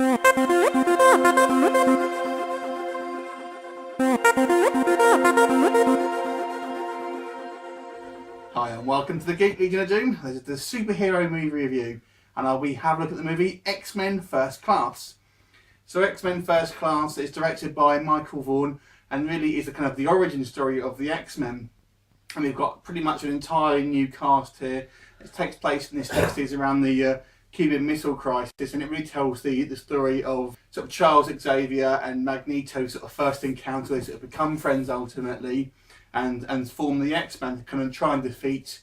Hi and welcome to the Geek Legion of Doom. This is the superhero movie review, and we have a look at the movie X-Men First Class. So X-Men First Class is directed by McAvoy and really is the origin story of the X-Men. And we've got pretty much an entirely new cast here. It takes place in the 60s around the Cuban Missile Crisis, and it really tells the story of sort of Charles Xavier and Magneto's sort of first encounter. They sort of become friends ultimately, and form the X-Men to kind of try and defeat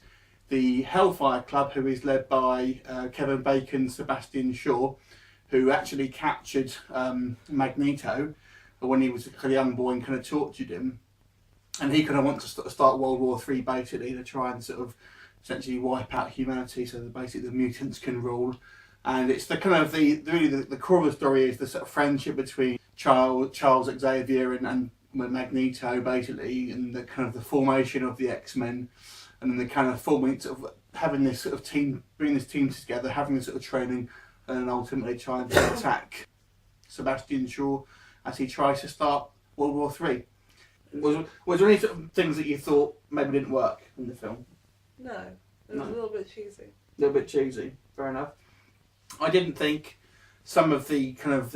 the Hellfire Club, who is led by Kevin Bacon's Sebastian Shaw, who actually captured Magneto when he was a young boy and kind of tortured him. And he kind of wants to start World War III basically to try and sort of essentially wipe out humanity so that basically the mutants can rule. And it's the kind of the core of the story is the sort of friendship between Charles Xavier and Magneto basically, and the kind of the formation of the X-Men, and then the kind of forming sort of having this sort of team, bringing this team together, having this sort of training, and then ultimately trying to attack Sebastian Shaw as he tries to start World War III. Was there any sort of things that you thought maybe didn't work in the film? No, it was a little bit cheesy. A little bit cheesy, fair enough. I didn't think some of the kind of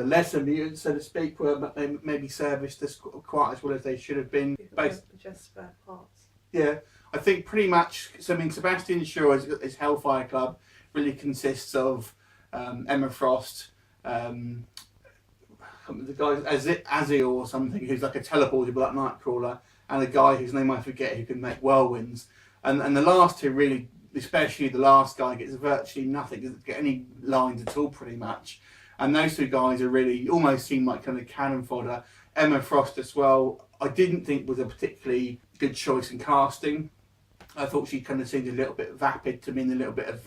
lesser mutants, so to speak, were maybe serviced as quite as well as they should have been. Just spare parts. Yeah, I think pretty much. So I mean, Sebastian Shaw's Hellfire Club really consists of Emma Frost, the guy Azil or something, who's like a teleportable like Nightcrawler, and a guy whose name I forget who can make whirlwinds. And the last two really, especially the last guy, gets virtually nothing, doesn't get any lines at all pretty much. And those two guys are really almost seem like kind of cannon fodder. Emma Frost as well, I didn't think was a particularly good choice in casting. I thought she kind of seemed a little bit vapid to me, and a little bit of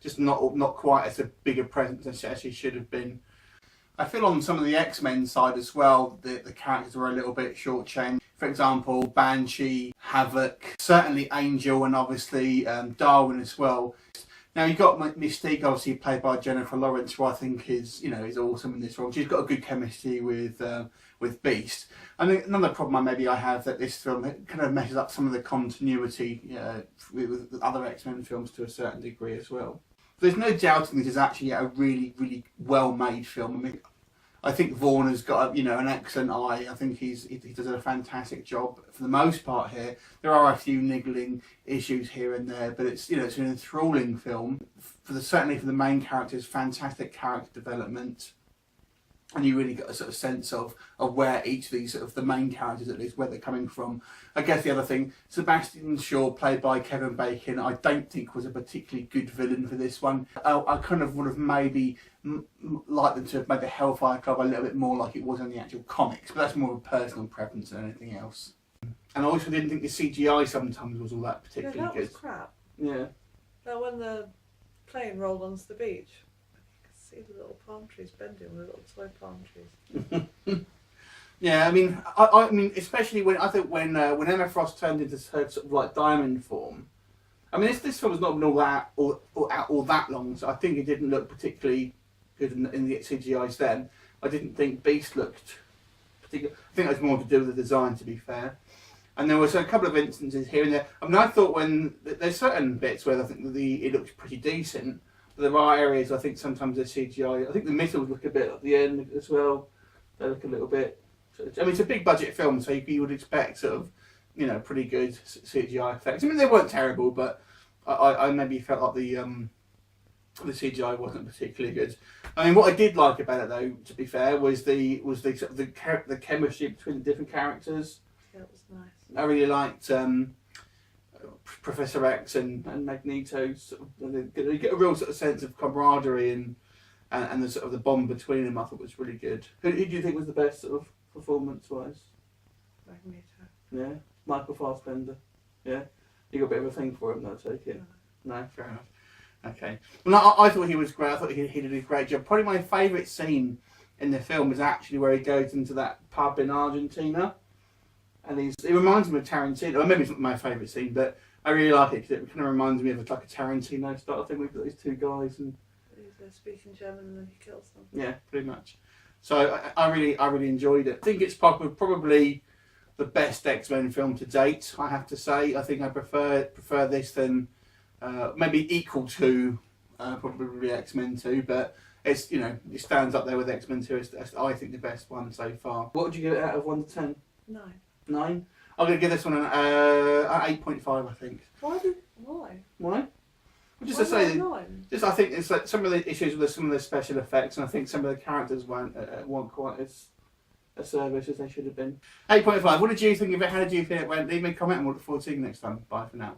just not quite as a bigger presence as she should have been. I feel on some of the X-Men side as well, the characters were a little bit shortchanged. For example, Banshee, Havoc, certainly Angel, and obviously Darwin as well. Now you've got Mystique, obviously played by Jennifer Lawrence, who I think is awesome in this role. She's got a good chemistry with Beast. I think another problem I have that this film kind of messes up some of the continuity with other X-Men films to a certain degree as well. There's no doubting this is actually a really, really well-made film. I mean, I think Vaughn has got an excellent eye. I think he does a fantastic job for the most part here. There are a few niggling issues here and there, but it's it's an enthralling film. Certainly for the main characters, fantastic character development, and you really got a sort of sense of where each of these sort of the main characters, at least, where they're coming from. I guess the other thing, Sebastian Shaw, played by Kevin Bacon, I don't think was a particularly good villain for this one. I kind of would have maybe liked them to have made the Hellfire Club a little bit more like it was in the actual comics, but that's more of a personal preference than anything else. And I also didn't think the CGI sometimes was all that particularly good. That was crap. Yeah. Now when the plane rolled onto the beach, see the little palm trees bending with little toy palm trees. Yeah, I mean, especially when Emma Frost turned into her sort of like diamond form. I mean, this film has not been all that long, so I think it didn't look particularly good in the CGI's then. I didn't think Beast looked particularly. I think it was more to do with the design, to be fair. And there was a couple of instances here and there. I mean, I thought there's certain bits where I think it looks pretty decent. There are areas I think sometimes the CGI. I think the missiles look a bit at the end as well. They look a little bit. I mean, it's a big budget film, so you would expect sort of, pretty good CGI effects. I mean, they weren't terrible, but I maybe felt like the CGI wasn't particularly good. I mean, what I did like about it, though, to be fair, was the sort of the chemistry between the different characters. Yeah, it was nice. I really liked Professor X and Magneto. You get a real sort of sense of camaraderie and the sort of the bond between them. I thought was really good. Who do you think was the best sort of performance-wise? Magneto. Yeah, Michael Fassbender. Yeah, you got a bit of a thing for him, though, I take it. No, fair enough. Okay. Well, I thought he was great. I thought he did a great job. Probably my favourite scene in the film is actually where he goes into that pub in Argentina. And it reminds me of Tarantino. Well, maybe it's not my favourite scene, but I really like it because it kind of reminds me of like a Tarantino style thing with those two guys. And they're speaking German and then he kills them. Yeah, pretty much. So I really enjoyed it. I think it's probably the best X-Men film to date. I have to say. I think I prefer this than maybe equal to probably X-Men 2, but it's it stands up there with X-Men 2. It's I think the best one so far. What would you give it out of 1 to 10? 9. 9. I'm going to give this one an 8.5. I think. Why? Why? Well, just Why to say, not 9? just I think it's like some of the issues with some of the special effects, and I think some of the characters weren't quite as service as they should have been. 8.5. What did you think of it? How did you think it went? Leave me a comment and we'll look forward to seeing you next time. Bye for now.